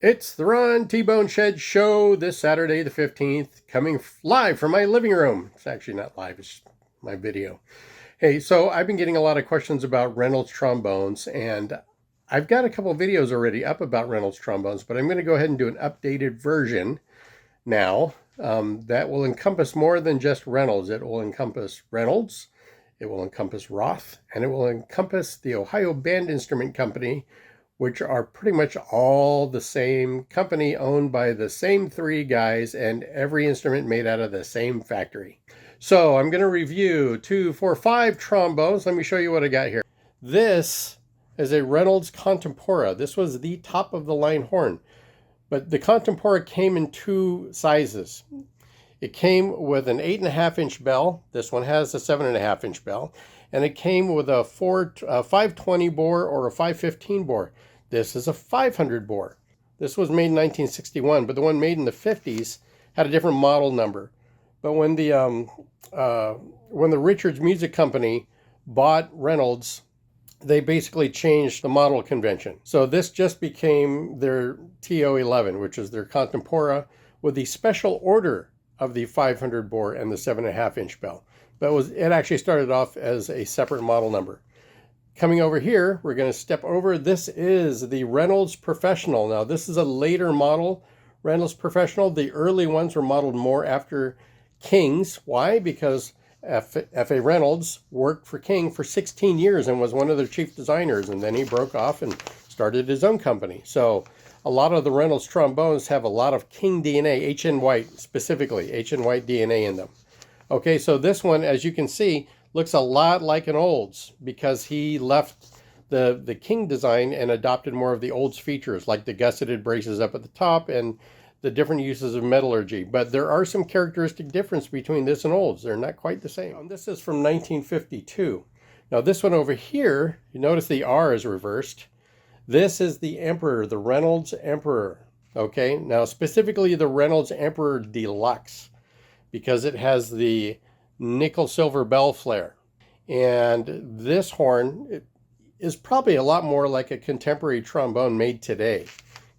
It's the Ron T-Bone Shed Show this Saturday the 15th, coming live from my living room. It's actually not live, it's my video. Hey, so I've been getting a lot of questions about Reynolds trombones, and I've got a couple videos already up about Reynolds trombones, but I'm going to go ahead and do an updated version now that will encompass more than just Reynolds. It will encompass Reynolds, it will encompass Roth, and it will encompass the Ohio Band Instrument Company, which are pretty much all the same company owned by the same three guys and every instrument made out of the same factory. So I'm going to review 2, 4, 5 trombones. Let me show you what I got here. This is a Reynolds Contempora. This was the top of the line horn, but the Contempora came in two sizes. It came with an 8.5-inch bell. This one has a 7.5-inch bell. And it came with a 520 bore or a 515 bore. This is a 500 bore. This was made in 1961, but the one made in the 50s had a different model number. But when the Richards Music Company bought Reynolds, they basically changed the model convention. So this just became their TO11, which is their Contempora, with the special order of the 500 bore and the 7.5-inch bell. But it actually started off as a separate model number. Coming over here, we're going to step over. This is the Reynolds Professional. Now, this is a later model Reynolds Professional. The early ones were modeled more after King's. Why? Because F.A. Reynolds worked for King for 16 years and was one of their chief designers, and then he broke off and started his own company. So a lot of the Reynolds trombones have a lot of King DNA, H.N. White specifically, H.N. White DNA in them. Okay, so this one, as you can see, looks a lot like an Olds because he left the King design and adopted more of the Olds features, like the gusseted braces up at the top and the different uses of metallurgy. But there are some characteristic difference between this and Olds. They're not quite the same. This is from 1952. Now this one over here, you notice the R is reversed. This is the Emperor, the Reynolds Emperor. Okay, now specifically the Reynolds Emperor Deluxe, because it has the nickel silver bell flare. And this horn is probably a lot more like a contemporary trombone made today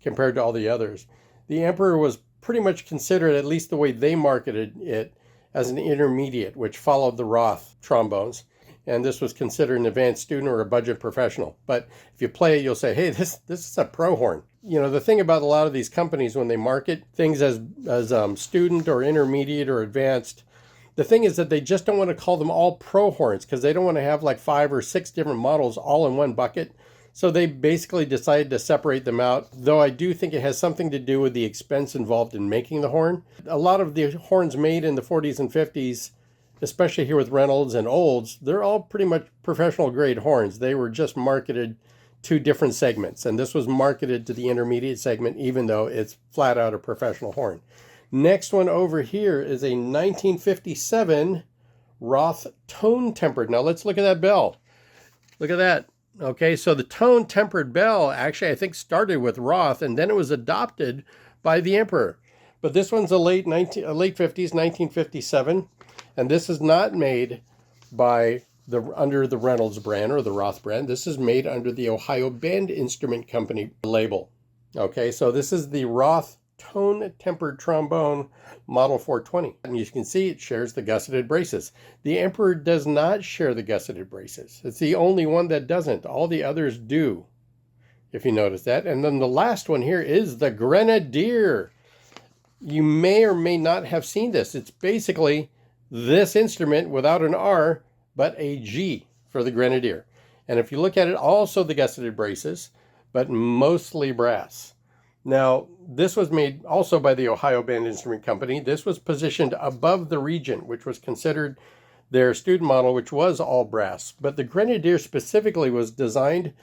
compared to all the others. The Emperor was pretty much considered, at least the way they marketed it, as an intermediate, which followed the Roth trombones. And this was considered an advanced student or a budget professional. But if you play it, you'll say, hey, this is a pro horn. You know, the thing about a lot of these companies when they market things as student or intermediate or advanced, the thing is that they just don't want to call them all pro horns because they don't want to have like 5 or 6 different models all in one bucket. So they basically decided to separate them out, though I do think it has something to do with the expense involved in making the horn. A lot of the horns made in the 40s and 50s, especially here with Reynolds and Olds, they're all pretty much professional grade horns. They were just marketed to different segments, and this was marketed to the intermediate segment, even though it's flat out a professional horn. Next one over here is a 1957 Roth tone tempered. Now let's look at that bell. Look at that. Okay, so the tone tempered bell actually I think started with Roth, and then it was adopted by the Emperor. But this one's a late 50s, 1957, and this is not made by under the Reynolds brand or the Roth brand. This is made under the Ohio Band Instrument Company label. Okay, so this is the Roth tone-tempered trombone model 420. And you can see it shares the gusseted braces. The Emperor does not share the gusseted braces. It's the only one that doesn't. All the others do, if you notice that. And then the last one here is the Grenadier. You may or may not have seen this. It's basically this instrument without an R, but a G for the Grenadier. And if you look at it, also the gusseted braces, but mostly brass. Now, this was made also by the Ohio Band Instrument Company. This was positioned above the Regent, which was considered their student model, which was all brass. But the Grenadier specifically was designed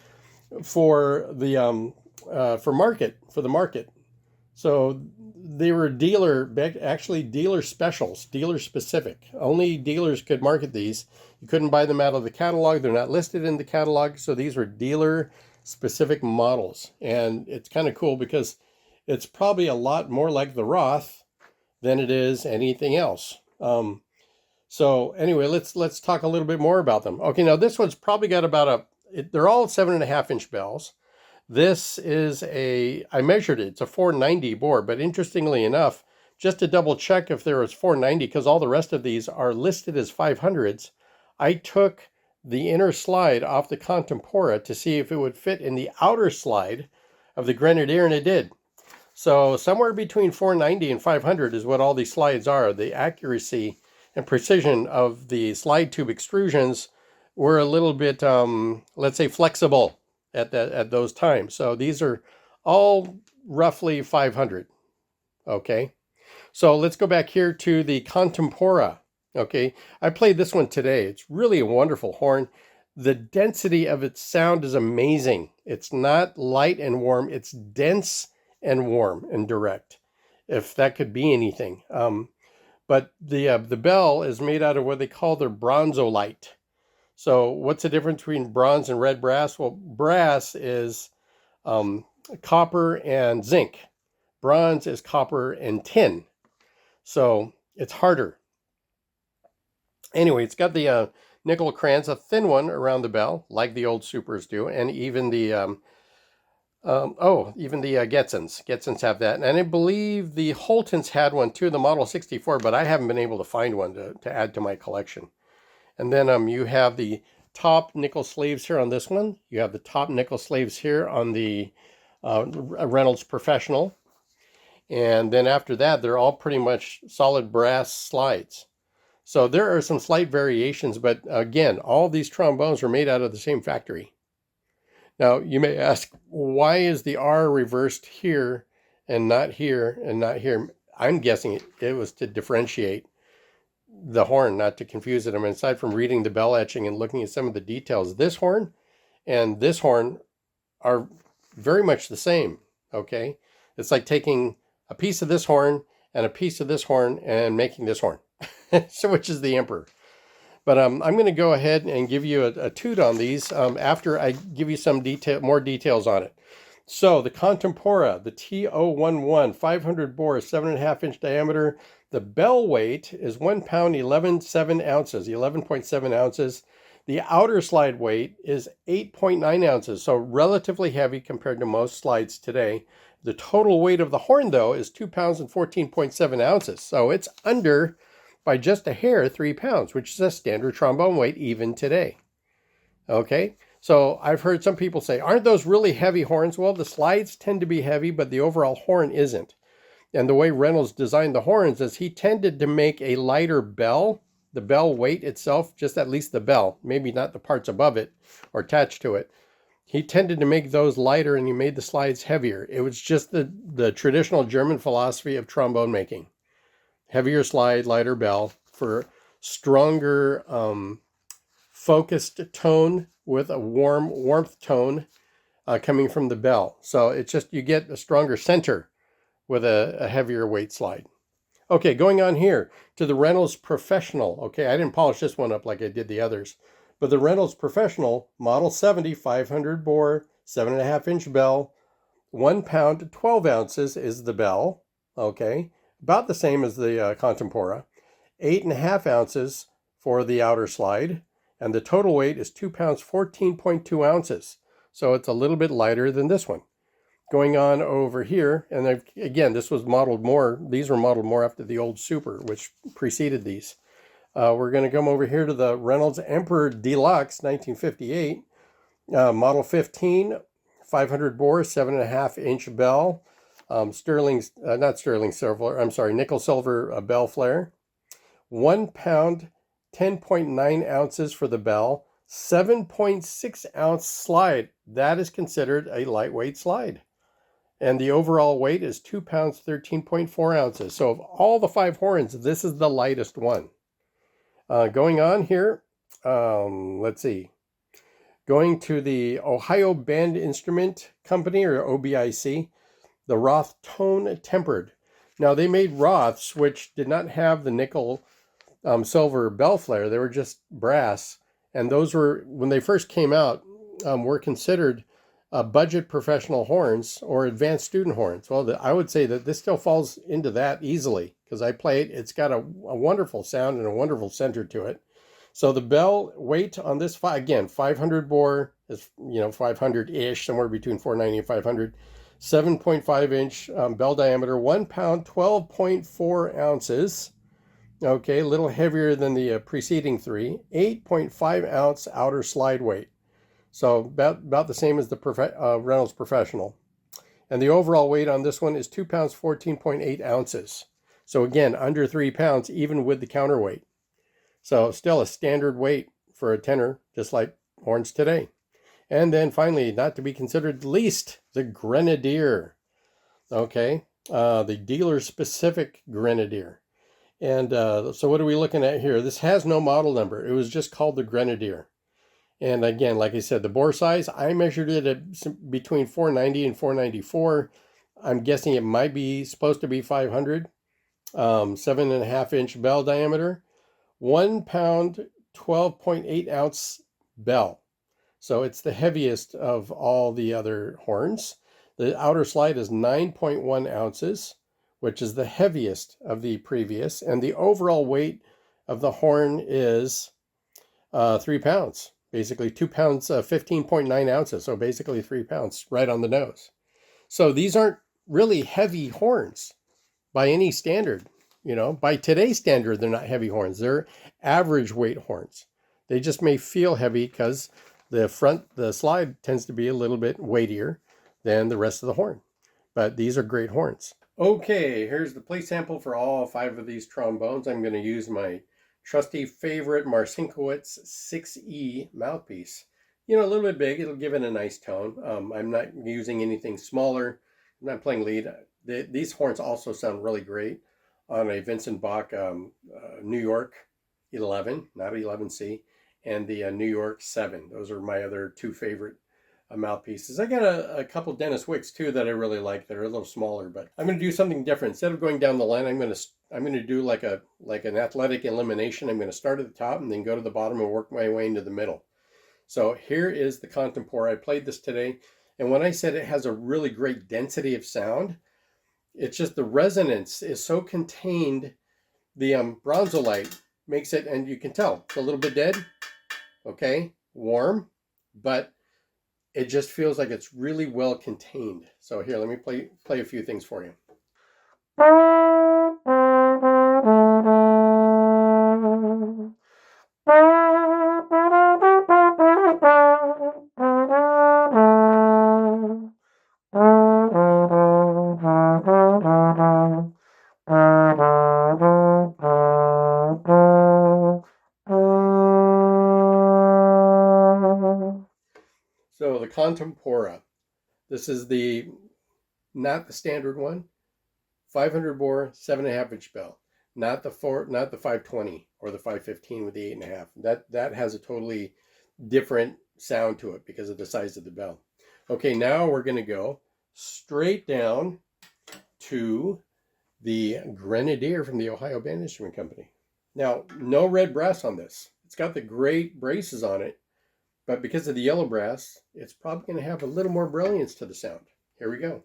for the market. So they were dealer specials, dealer specific. Only dealers could market these. You couldn't buy them out of the catalog. They're not listed in the catalog. So these were dealer specific models. And it's kind of cool because it's probably a lot more like the Roth than it is anything else. So anyway, let's talk a little bit more about them. Okay, now this one's probably got about they're all 7.5-inch bells. This is I measured it, it's a 490 bore, but interestingly enough, just to double check if there was 490, because all the rest of these are listed as 500s, I took the inner slide off the Contempora to see if it would fit in the outer slide of the Grenadier, and it did. So somewhere between 490 and 500 is what all these slides are. The accuracy and precision of the slide tube extrusions were a little bit, let's say, flexible at those times. So these are all roughly 500. Okay, so let's go back here to the Contempora. Okay, I played this one today. It's really a wonderful horn. The density of its sound is amazing. It's not light and warm, it's dense and warm and direct, if that could be anything. But the bell is made out of what they call their bronzolite. So what's the difference between bronze and red brass? Well, brass is copper and zinc. Bronze is copper and tin. So it's harder. Anyway, it's got the nickel crayons, a thin one around the bell, like the old Supers do, and even the Getzens. Getzens have that. And I believe the Holtons had one too, the Model 64, but I haven't been able to find one to add to my collection. And then you have the top nickel sleeves here on this one. You have the top nickel sleeves here on the Reynolds Professional. And then after that, they're all pretty much solid brass slides. So there are some slight variations, but again, all these trombones are made out of the same factory. Now, you may ask, why is the R reversed here and not here and not here? I'm guessing it was to differentiate the horn, not to confuse it. I mean, aside from reading the bell etching and looking at some of the details, this horn and this horn are very much the same, okay? It's like taking a piece of this horn and a piece of this horn and making this horn, so which is the Emperor. But I'm going to go ahead and give you a toot on these after I give you some more details on it. So the Contempora, the T011, 500 bore, 7.5 inch diameter. The bell weight is 1 pound, 11.7 ounces, 11.7 ounces. The outer slide weight is 8.9 ounces, so relatively heavy compared to most slides today. The total weight of the horn, though, is 2 pounds and 14.7 ounces, so it's under, by just a hair, 3 pounds, which is a standard trombone weight even today. Okay, so I've heard some people say, aren't those really heavy horns? Well, the slides tend to be heavy, but the overall horn isn't. And the way Reynolds designed the horns is he tended to make a lighter bell, the bell weight itself, just at least the bell, maybe not the parts above it or attached to it. He tended to make those lighter and he made the slides heavier. It was just the traditional German philosophy of trombone making. Heavier slide, lighter bell for stronger focused tone with a warmth tone coming from the bell. So it's just, you get a stronger center with a heavier weight slide. Okay, going on here to the Reynolds Professional. Okay, I didn't polish this one up like I did the others, but the Reynolds Professional, Model 70, 500 bore, 7.5 inch bell, 1 pound, 12 ounces is the bell. Okay, about the same as the Contempora. 8.5 ounces for the outer slide, and the total weight is 2 pounds, 14.2 ounces. So it's a little bit lighter than this one. Going on over here, and again, this was modeled more, these were modeled more after the old Super, which preceded these. We're going to come over here to the Reynolds Emperor Deluxe 1958, Model 15, 500 bore, 7.5 inch bell, nickel silver bell flare, 1 pound, 10.9 ounces for the bell, 7.6 ounce slide. That is considered a lightweight slide. And the overall weight is 2 pounds, 13.4 ounces. So of all the 5 horns, this is the lightest one. Going on here, let's see. Going to the Ohio Band Instrument Company, or OBIC, the Roth Tone Tempered. Now, they made Roths, which did not have the nickel silver bell flare. They were just brass. And those were, when they first came out, were considered budget professional horns or advanced student horns. Well, I would say that this still falls into that easily because I play it. It's got a wonderful sound and a wonderful center to it. So the bell weight on this, again, 500 bore, is 500-ish, somewhere between 490 and 500. 7.5-inch bell diameter, 1 pound, 12.4 ounces. Okay, a little heavier than the preceding three. 8.5-ounce outer slide weight. So about the same as the Reynolds Professional. And the overall weight on this one is 2 pounds, 14.8 ounces. So again, under 3 pounds, even with the counterweight. So still a standard weight for a tenor, just like horns today. And then finally, not to be considered least, the Grenadier. Okay, the dealer-specific Grenadier. And so what are we looking at here? This has no model number. It was just called the Grenadier. And again, like I said, the bore size, I measured it at between 490 and 494. I'm guessing it might be supposed to be 500. 7.5-inch bell diameter. 1 pound, 12.8 ounce bell. So it's the heaviest of all the other horns. The outer slide is 9.1 ounces, which is the heaviest of the previous. And the overall weight of the horn is 3 pounds. Basically 2 pounds, 15.9 ounces. So basically 3 pounds right on the nose. So these aren't really heavy horns by any standard. By today's standard, they're not heavy horns. They're average weight horns. They just may feel heavy because the slide tends to be a little bit weightier than the rest of the horn. But these are great horns. Okay, here's the play sample for all 5 of these trombones. I'm going to use my trusty favorite Marcinkiewicz 6E mouthpiece. A little bit big. It'll give it a nice tone. I'm not using anything smaller. I'm not playing lead. These horns also sound really great on a Vincent Bach New York 11, not 11C, and the New York 7. Those are my other 2 favorite mouthpieces. I got a couple Dennis Wicks too that I really like that are a little smaller, but I'm going to do something different. Instead of going down the line, I'm going to do like an athletic elimination. I'm going to start at the top and then go to the bottom and work my way into the middle. So here is the Contempora. I played this today, and when I said it has a really great density of sound, it's just the resonance is so contained. The bronzolite makes it, and you can tell it's a little bit dead, okay, warm, but it just feels like it's really well contained. So here, let me play a few things for you. So the Contempora, this is not the standard one, 500 bore, 7.5-inch bell, not the 520 or the 515 with the 8.5. That has a totally different sound to it because of the size of the bell. Okay, now we're going to go straight down to the Grenadier from the Ohio Band Instrument Company. Now, no red brass on this. It's got the great braces on it, but because of the yellow brass, it's probably going to have a little more brilliance to the sound. Here we go.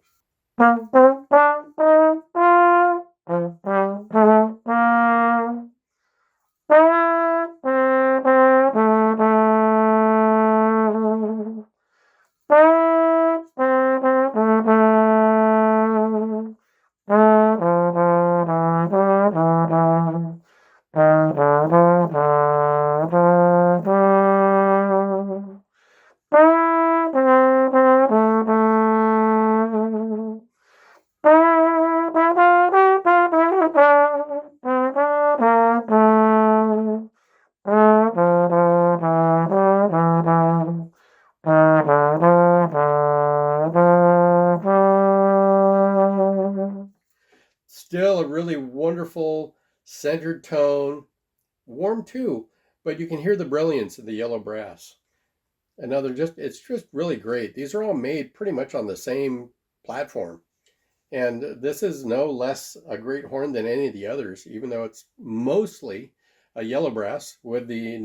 Still a really wonderful centered tone, warm too, but you can hear the brilliance of the yellow brass. It's just really great. These are all made pretty much on the same platform. And this is no less a great horn than any of the others, even though it's mostly a yellow brass with the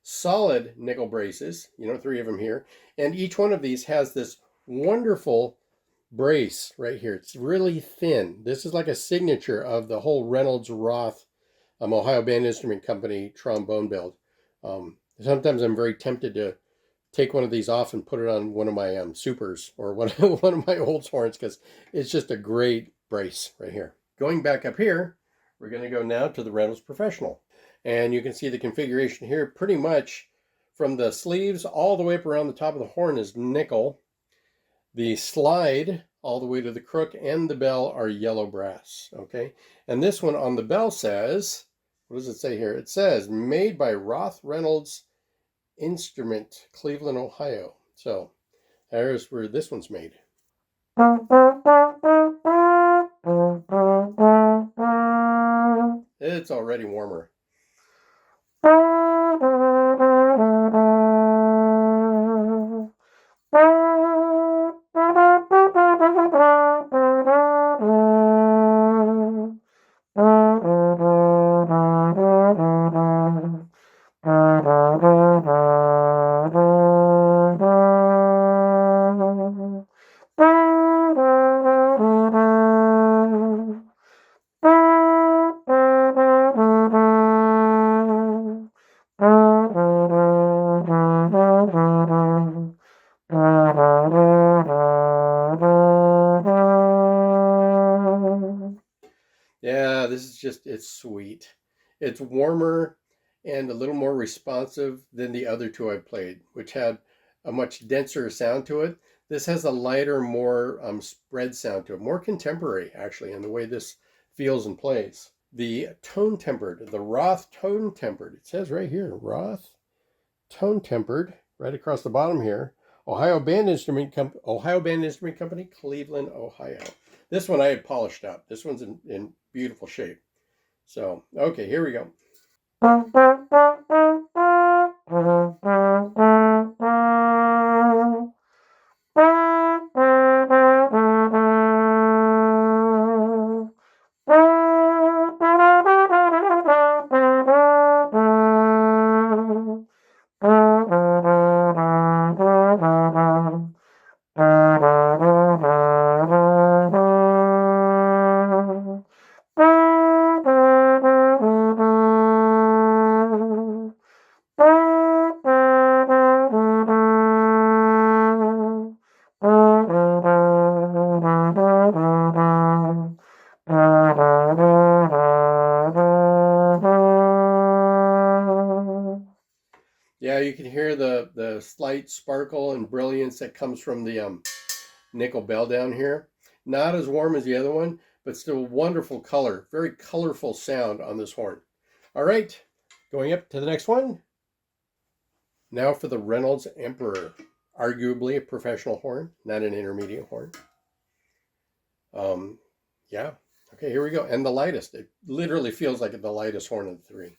solid nickel braces, 3 of them here. And each one of these has this wonderful brace right here. It's really thin. This is like a signature of the whole Reynolds Roth Ohio Band Instrument Company trombone build. Sometimes I'm very tempted take one of these off and put it on one of my supers or one of my old horns, because it's just a great brace right here. Going back up here, we're going to go now to the Reynolds Professional. And you can see the configuration here. Pretty much from the sleeves all the way up around the top of the horn is nickel. The slide all the way to the crook and the bell are yellow brass. Okay. And this one on the bell says, what does it say here? It says made by Roth-Reynolds Instrument, Cleveland, Ohio. So there's where this one's made. It's already warmer. Yeah, this is just, it's sweet. It's warmer and a little more responsive than the other two I played, which had a much denser sound to it. This has a lighter, more spread sound to it, more contemporary actually in the way this feels and plays. The tone tempered, the Roth tone tempered. It says right here, Roth tone tempered, right across the bottom here. Ohio Band Instrument Company, Cleveland, Ohio. This one I had polished up. This one's in beautiful shape. So, okay, here we go. Yeah, you can hear the slight sparkle and brilliance that comes from the nickel bell down here. Not as warm as the other one, but still wonderful color. Very colorful sound on this horn. All right, going up to the next one. Now for the Reynolds Emperor. Arguably a professional horn, not an intermediate horn. Yeah. Okay, here we go. And the lightest. It literally feels like the lightest horn of the three.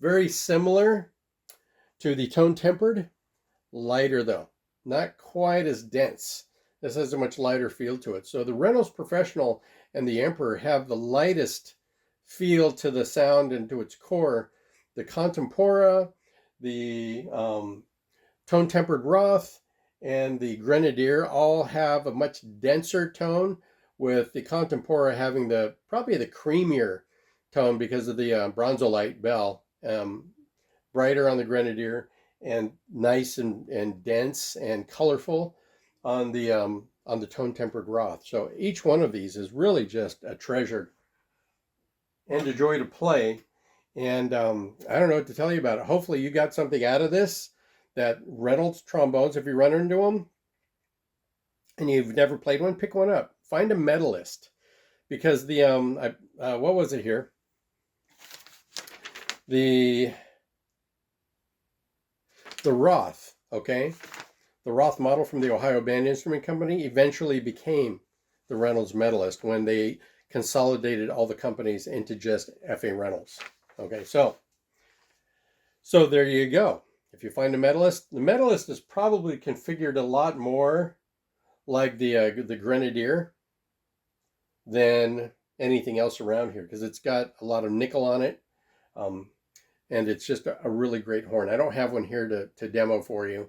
Very similar to the tone tempered, lighter though, not quite as dense. This has a much lighter feel to it. So the Reynolds Professional and the Emperor have the lightest feel to the sound and to its core. The Contempora, the tone tempered Roth, and the Grenadier all have a much denser tone, with the Contempora having probably the creamier tone because of the bronzolite bell. Brighter on the Grenadier and nice and dense and colorful on the tone tempered Roth. So each one of these is really just a treasure and a joy to play. And I don't know what to tell you about it. Hopefully you got something out of this. That Reynolds trombones, if you run into them and you've never played one, pick one up. Find a medalist, because the what was it here? The Roth, okay? The Roth model from the Ohio Band Instrument Company eventually became the Reynolds Medalist when they consolidated all the companies into just F.A. Reynolds. Okay, so there you go. If you find a Medalist, the Medalist is probably configured a lot more like the Grenadier than anything else around here because it's got a lot of nickel on it. And it's just a really great horn. I don't have one here to demo for you,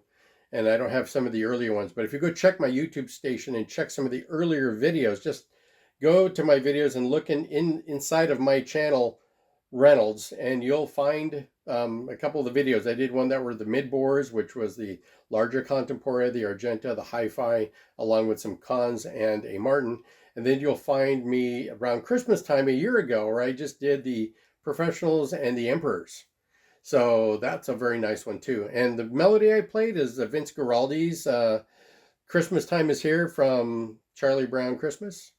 and I don't have some of the earlier ones, but if you go check my YouTube station and check some of the earlier videos, just go to my videos and look inside of my channel, Reynolds, and you'll find a couple of the videos. I did one that were the mid-bores, which was the larger Contemporea, the Argenta, the Hi-Fi, along with some Cons and a Martin. And then you'll find me around Christmas time a year ago, where I just did the Professionals and the Emperors. So that's a very nice one too. And the melody I played is Vince Guaraldi's Christmas Time Is Here from Charlie Brown Christmas.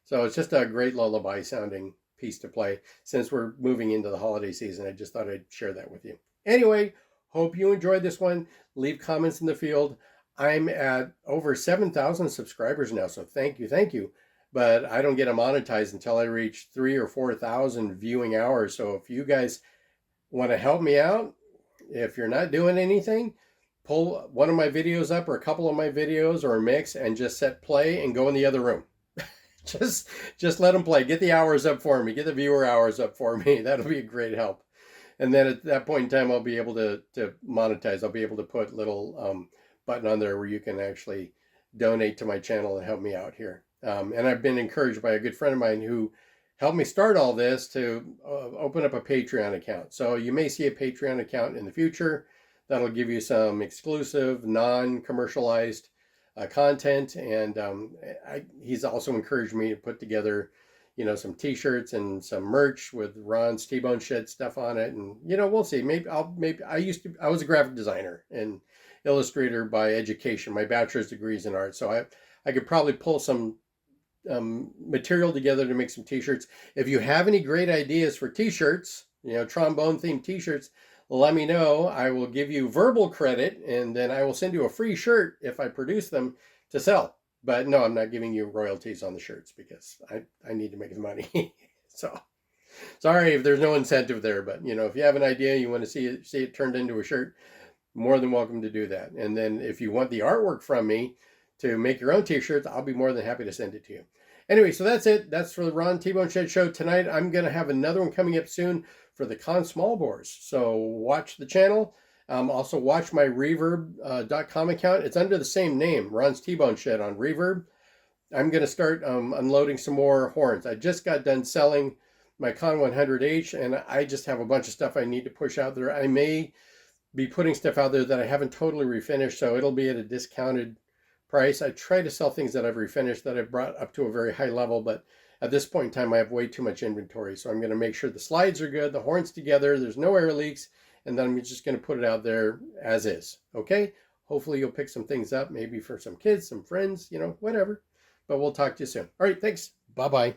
So it's just a great lullaby sounding piece to play. Since we're moving into the holiday season, I just thought I'd share that with you. Anyway, hope you enjoyed this one. Leave comments in the field. I'm at over 7,000 subscribers now, so thank you. But I don't get monetized until I reach 3,000 or 4,000 viewing hours. So if you guys want to help me out, if you're not doing anything, pull one of my videos up or a couple of my videos or a mix and just set play and go in the other room. just let them play. Get the hours up for me. Get the viewer hours up for me. That'll be a great help. And then at that point in time, I'll be able to monetize. I'll be able to put a little button on there where you can actually donate to my channel and help me out here. And I've been encouraged by a good friend of mine who helped me start all this to open up a Patreon account. So you may see a Patreon account in the future that'll give you some exclusive, non-commercialized content. And he's also encouraged me to put together, some T-shirts and some merch with Ron's T-Bone Shed stuff on it. And we'll see. Maybe I was a graphic designer and illustrator by education. My bachelor's degree is in art, so I could probably pull some material together to make some T-shirts. If you have any great ideas for T-shirts, trombone themed T-shirts, let me know. I will give you verbal credit, and then I will send you a free shirt if I produce them to sell. But no, I'm not giving you royalties on the shirts because I need to make the money. So sorry if there's no incentive there, but if you have an idea, you want to see it turned into a shirt, more than welcome to do that. And then if you want the artwork from me to make your own T-shirts, I'll be more than happy to send it to you. Anyway, so that's it. That's for the Ron T-Bone Shed Show tonight. I'm going to have another one coming up soon for the Con Small Bores. So watch the channel. Also watch my Reverb.com account. It's under the same name, Ron's T-Bone Shed on Reverb. I'm going to start unloading some more horns. I just got done selling my Con 100H, and I just have a bunch of stuff I need to push out there. I may be putting stuff out there that I haven't totally refinished, so it'll be at a discounted price. I try to sell things that I've refinished that I've brought up to a very high level, but at this point in time, I have way too much inventory. So I'm going to make sure the slides are good, the horn's together, there's no air leaks, and then I'm just going to put it out there as is. Okay? Hopefully you'll pick some things up, maybe for some kids, some friends, whatever. But we'll talk to you soon. All right, thanks. Bye-bye.